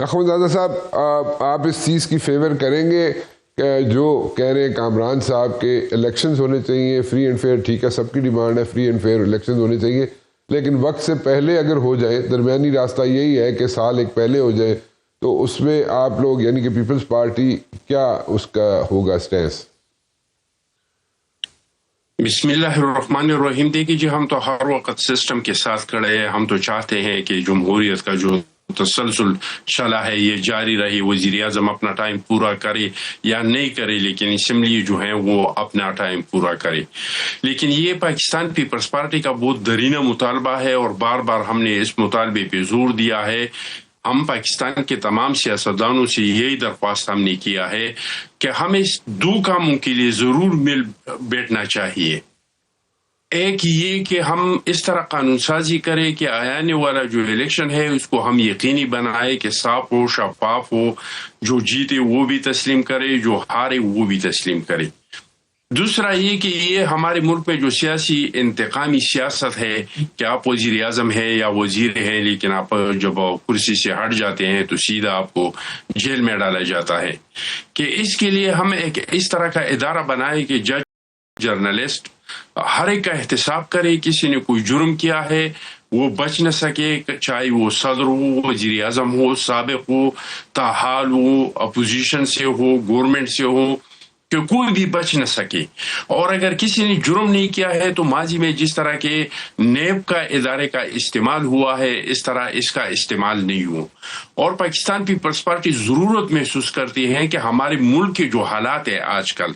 اخوندزادہ صاحب، آپ اس چیز کی فیور کریں گے کہ جو کہہ رہے ہیں کامران صاحب کے الیکشنز ہونے چاہیے فری اینڈ فیئر؟ ٹھیک ہے، سب کی ڈیمانڈ ہے فری اینڈ فیئر الیکشنز ہونے چاہیے، لیکن وقت سے پہلے اگر ہو جائے، درمیانی راستہ یہی ہے کہ سال ایک پہلے ہو جائے، تو اس میں آپ لوگ یعنی کہ پیپلز پارٹی کیا اس کا ہوگا سٹینس؟ بسم اللہ الرحمن الرحیم۔ دیکھیے جی، ہم تو ہر وقت سسٹم کے ساتھ کھڑے ہیں۔ ہم تو چاہتے ہیں کہ جمہوریت کا جو تسلسل چلا ہے یہ جاری رہے، وزیر اعظم اپنا ٹائم پورا کرے یا نہیں کرے، لیکن اسمبلی جو ہے وہ اپنا ٹائم پورا کرے۔ لیکن یہ پاکستان پیپلز پارٹی کا بہت درینہ مطالبہ ہے، اور بار بار ہم نے اس مطالبے پہ زور دیا ہے۔ ہم پاکستان کے تمام سیاستدانوں سے یہی درخواست ہم نے کیا ہے کہ ہمیں دو کاموں کے لیے ضرور مل بیٹھنا چاہیے۔ ایک یہ کہ ہم اس طرح قانون سازی کریں کہ آنے والا جو الیکشن ہے اس کو ہم یقینی بنائے کہ صاف ہو، شفاف ہو، جو جیتے وہ بھی تسلیم کرے، جو ہارے وہ بھی تسلیم کرے۔ دوسرا یہ کہ یہ ہمارے ملک میں جو سیاسی انتقامی سیاست ہے کہ آپ وزیر اعظم ہیں یا وزیر ہیں، لیکن آپ جب کرسی سے ہٹ جاتے ہیں تو سیدھا آپ کو جیل میں ڈالا جاتا ہے، کہ اس کے لیے ہم ایک اس طرح کا ادارہ بنائے کہ جج، جرنلسٹ ہر ایک کا احتساب کرے۔ کسی نے کوئی جرم کیا ہے وہ بچ نہ سکے، چاہے وہ صدر ہو، وزیر اعظم ہو، سابق ہو، تاحال ہو، اپوزیشن سے ہو، گورنمنٹ سے ہو، کہ کوئی بھی بچ نہ سکے۔ اور اگر کسی نے جرم نہیں کیا ہے تو ماضی میں جس طرح کے نیب کا ادارے کا استعمال ہوا ہے اس طرح اس کا استعمال نہیں ہو۔ اور پاکستان پیپلز پارٹی ضرورت محسوس کرتی ہے کہ ہمارے ملک کے جو حالات ہیں آج کل،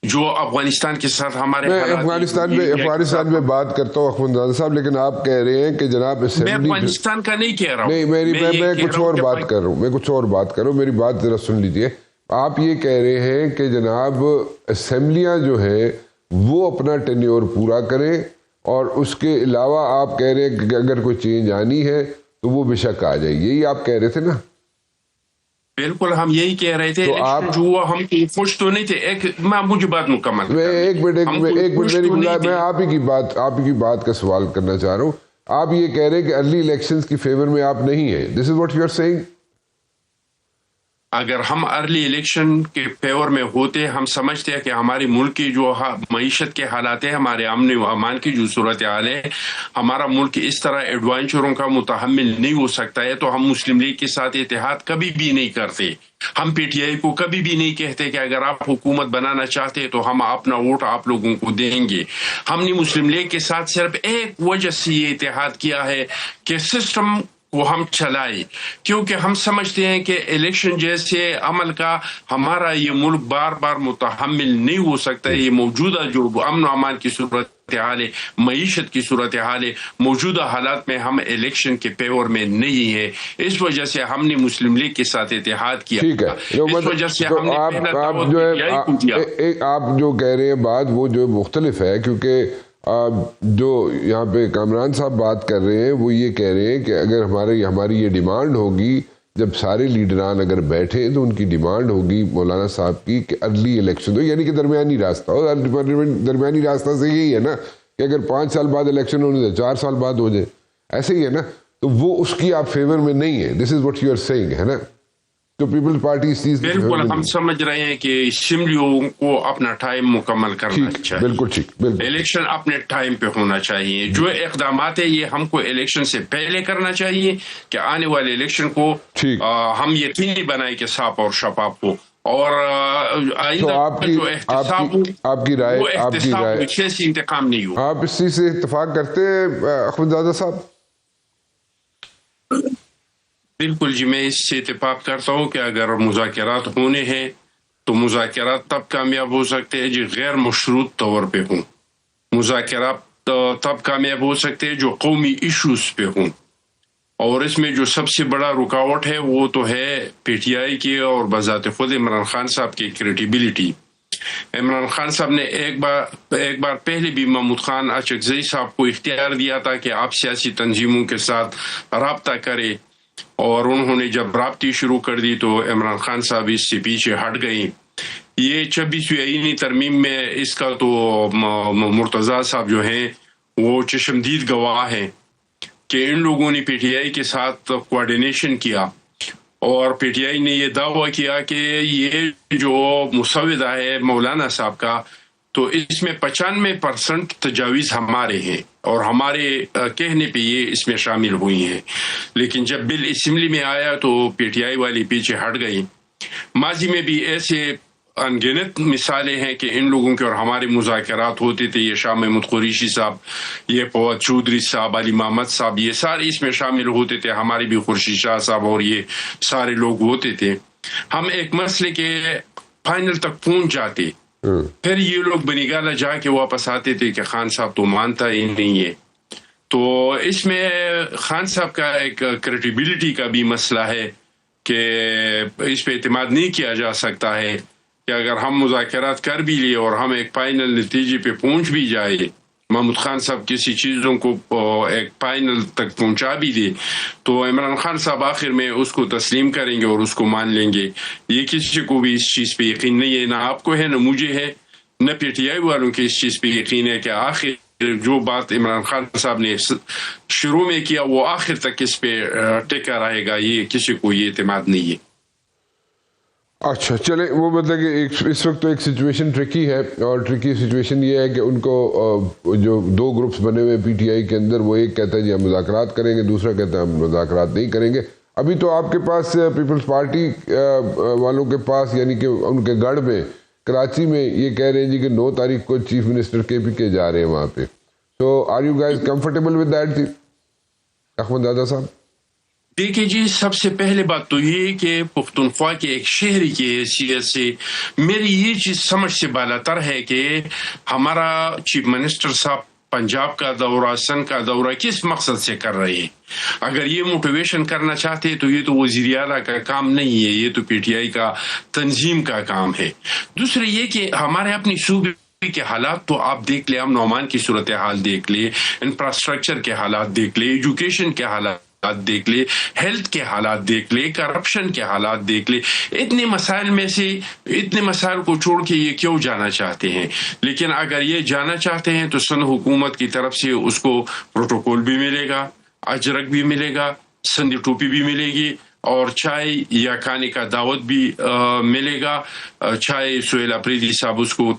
جو افغانستان کے ساتھ ہمارے میں افغانستان میں بات کرتا ہوں اخوندزادہ صاحب، لیکن آپ کہہ رہے ہیں کہ جناب میں افغانستان کا نہیں کہہ رہا ہوں، نہیں، میں کچھ اور بات کر رہا ہوں، میری بات ذرا سن لیجئے۔ آپ یہ کہہ رہے ہیں کہ جناب اسمبلیاں جو ہے وہ اپنا ٹینیور پورا کریں، اور اس کے علاوہ آپ کہہ رہے ہیں کہ اگر کوئی چینج آنی ہے تو وہ بے شک آ جائے، یہی آپ کہہ رہے تھے نا؟ بالکل ہم یہی کہہ رہے تھے۔ الیکشن جو ہوا ہم خوش تو نہیں تھے۔ مجھے بات مکمل ایک منٹ میں آپ ہی کی بات کا سوال کرنا چاہ رہا ہوں۔ آپ یہ کہہ رہے ہیں کہ ارلی الیکشنز کی فیور میں آپ نہیں ہیں، this is what you are seeing? اگر ہم ارلی الیکشن کے فیور میں ہوتے، ہم سمجھتے ہیں کہ ہمارے ملک کی جو معیشت کے حالات ہیں، ہمارے امن و امان کی جو صورتحال ہے، ہمارا ملک اس طرح ایڈوانچروں کا متحمل نہیں ہو سکتا ہے، تو ہم مسلم لیگ کے ساتھ اتحاد کبھی بھی نہیں کرتے۔ ہم پی ٹی آئی کو کبھی بھی نہیں کہتے کہ اگر آپ حکومت بنانا چاہتے تو ہم اپنا ووٹ آپ لوگوں کو دیں گے۔ ہم نے مسلم لیگ کے ساتھ صرف ایک وجہ سے یہ اتحاد کیا ہے کہ سسٹم کو ہم چلائے، کیونکہ ہم سمجھتے ہیں کہ الیکشن جیسے عمل کا ہمارا یہ ملک بار بار متحمل نہیں ہو سکتا ہے۔ یہ موجودہ جو امن و امان کی صورتحال ہے، معیشت کی صورتحال ہے، موجودہ حالات میں ہم الیکشن کے فیور میں نہیں ہیں۔ اس وجہ سے ہم نے مسلم لیگ کے ساتھ اتحاد کیا، اس وجہ سے ہم نے آپ جو کہہ رہے ہیں بات وہ جو مختلف ہے، کیونکہ جو یہاں پہ کامران صاحب بات کر رہے ہیں وہ یہ کہہ رہے ہیں کہ اگر ہماری یہ ڈیمانڈ ہوگی، جب سارے لیڈران اگر بیٹھے تو ان کی ڈیمانڈ ہوگی مولانا صاحب کی کہ ارلی الیکشن ہو، یعنی کہ درمیانی راستہ ہو۔ درمیانی راستہ سے یہی ہے نا کہ اگر 5 سال بعد الیکشن ہونے دے، 4 سال بعد ہو جائے، ایسے ہی ہے نا، تو وہ اس کی آپ فیور میں نہیں ہے۔ This is what you are seeing, ہے نا؟ تو پیپل پارٹی اس چیز بالکل ہم سمجھ رہے ہیں کہ اسمبلیوں کو اپنا ٹائم مکمل کرنا چاہیے، بالکل ٹھیک، الیکشن اپنے ٹائم پہ ہونا چاہیے۔ جو اقدامات ہیں یہ ہم کو الیکشن سے پہلے کرنا چاہیے کہ آنے والے الیکشن کو ہم یقینی بنائیں کہ صاف اور شفاف ہو، اور آئندہ جو احتساب ہو وہ احتساب سیاسی انتقام نہیں ہو۔ آپ اس چیز سے اتفاق کرتے ہیں اخوندزادہ صاحب؟ بالکل جی، میں اس سے اتفاق کرتا ہوں کہ اگر مذاکرات ہونے ہیں تو مذاکرات تب کامیاب ہو سکتے ہیں جو غیر مشروط طور پہ ہوں۔ مذاکرات تب کامیاب ہو سکتے ہیں جو قومی ایشوز پہ ہوں، اور اس میں جو سب سے بڑا رکاوٹ ہے وہ تو ہے پی ٹی آئی کی اور بذات خود عمران خان صاحب کی کریڈیبلٹی۔ عمران خان صاحب نے ایک بار پہلے بھی محمود خان اچکزئی صاحب کو اختیار دیا تھا کہ آپ سیاسی تنظیموں کے ساتھ رابطہ کریں، اور انہوں نے جب رابطی شروع کر دی تو عمران خان صاحب اس سے پیچھے ہٹ گئیں۔ یہ 26ویں آئینی ترمیم میں اس کا تو مرتضیٰ صاحب جو ہیں وہ چشمدید گواہ ہیں۔ کہ ان لوگوں نے پی ٹی آئی کے ساتھ کوآرڈینیشن کیا اور پی ٹی آئی نے یہ دعویٰ کیا کہ یہ جو مسودہ ہے مولانا صاحب کا تو اس میں 95% تجاویز ہمارے ہیں اور ہمارے کہنے پہ یہ اس میں شامل ہوئی ہیں. لیکن جب بل اسمبلی میں آیا تو پی ٹی آئی والی پیچھے ہٹ گئی. ماضی میں بھی ایسے انگنت مثالیں ہیں کہ ان لوگوں کے اور ہمارے مذاکرات ہوتے تھے. یہ شاہ محمود قریشی صاحب، یہ فواد چودھری صاحب، علی محمد صاحب، یہ سارے اس میں شامل ہوتے تھے. ہمارے بھی خورشید شاہ صاحب اور یہ سارے لوگ ہوتے تھے. ہم ایک مسئلے کے فائنل تک پہنچ جاتے، پھر یہ لوگ بنیگالہ جا کے واپس آتے تھے کہ خان صاحب تو مانتا ہی نہیں ہے. تو اس میں خان صاحب کا ایک کریڈیبلٹی کا بھی مسئلہ ہے کہ اس پہ اعتماد نہیں کیا جا سکتا ہے کہ اگر ہم مذاکرات کر بھی لیے اور ہم ایک فائنل نتیجے پہ پہنچ بھی جائے، محمود خان صاحب کسی چیزوں کو ایک فائنل تک پہنچا بھی دے تو عمران خان صاحب آخر میں اس کو تسلیم کریں گے اور اس کو مان لیں گے. یہ کسی کو بھی اس چیز پہ یقین نہیں ہے، نہ آپ کو ہے، نہ مجھے ہے، نہ پی ٹی آئی والوں کے اس چیز پہ یقین ہے کہ آخر جو بات عمران خان صاحب نے شروع میں کیا وہ آخر تک اس پہ ٹکا رہے گا. یہ کسی کو یہ اعتماد نہیں ہے. اچھا چلیں، وہ مطلب کہ اس وقت تو ایک سچویشن ٹرکی ہے، اور ٹرکی سچویشن یہ ہے کہ ان کو جو دو گروپس بنے ہوئے پی ٹی آئی کے اندر، وہ ایک کہتا ہے جی ہم مذاکرات کریں گے، دوسرا کہتا ہے ہم مذاکرات نہیں کریں گے. ابھی تو آپ کے پاس پیپلز پارٹی والوں کے پاس، یعنی کہ ان کے گڑھ میں کراچی میں یہ کہہ رہے ہیں جی کہ 9 تاریخ کو چیف منسٹر کے پی کے جا رہے ہیں وہاں پہ. So are you guys comfortable with that جی احمد دادا صاحب؟ دیکھیے جی، سب سے پہلے بات تو یہ کہ پختونخوا کے ایک شہری کی حیثیت سے میری یہ چیز سمجھ سے بالاتر ہے کہ ہمارا چیف منسٹر صاحب پنجاب کا دورہ، سندھ کا دورہ کس مقصد سے کر رہے ہیں. اگر یہ موٹیویشن کرنا چاہتے تو یہ تو وزیر اعلیٰ کا کام نہیں ہے، یہ تو پی ٹی آئی کا تنظیم کا کام ہے. دوسرے یہ کہ ہمارے اپنی صوبے کے حالات تو آپ دیکھ لیں، ہم نعمان کی صورتحال دیکھ لیں، انفراسٹرکچر کے حالات دیکھ لیں، ایجوکیشن کے حالات دیکھ لے، ہیلتھ کے حالات دیکھ لے، کرپشن کے حالات دیکھ لے. اتنے مسائل میں سے اتنے مسائل کو چھوڑ کے یہ کیوں جانا چاہتے ہیں؟ لیکن اگر یہ جانا چاہتے ہیں تو سندھ حکومت کی طرف سے اس کو پروٹوکول بھی ملے گا، اجرک بھی ملے گا، سندھی ٹوپی بھی ملے گی، اور چائے یا کھانے کا دعوت بھی ملے گا. چاہے سہیل اپریدی صاحب اس کو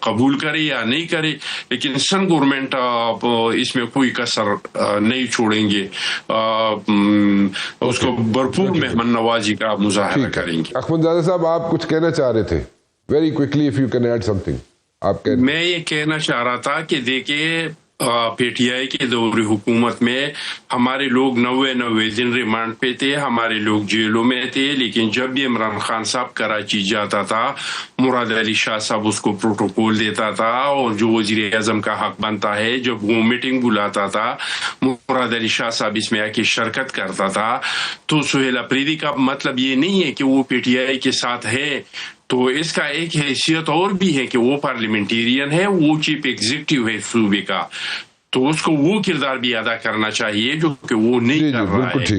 قبول کرے یا نہیں کرے، لیکن سن گورنمنٹ اس میں کوئی کسر نہیں چھوڑیں گے، اس کو بھرپور مہمان نوازی کا مظاہرہ کریں گے. احمد زادہ صاحب، آپ کچھ کہنا چاہ رہے تھے؟ Very quickly if you can add something. میں یہ کہنا چاہ رہا تھا کہ دیکھیے، پی ٹی آئی کے دور حکومت میں ہمارے لوگ 90 دن ریمانڈ پہ تھے، ہمارے لوگ جیلوں میں تھے. لیکن جب بھی عمران خان صاحب کراچی جاتا تھا، مراد علی شاہ صاحب اس کو پروٹوکول دیتا تھا، اور جو وزیر اعظم کا حق بنتا ہے جب وہ میٹنگ بلاتا تھا، مراد علی شاہ صاحب اس میں آ کے شرکت کرتا تھا. تو سہیل اپریدی کا مطلب یہ نہیں ہے کہ وہ پی ٹی آئی کے ساتھ ہے، تو اس کا ایک حیثیت اور بھی ہے کہ وہ پارلیمنٹیرین ہے، وہ چیف ایگزیکٹو ہے صوبے کا، تو اس کو وہ کردار بھی ادا کرنا چاہیے جو کہ وہ نہیں کر رہا ہے.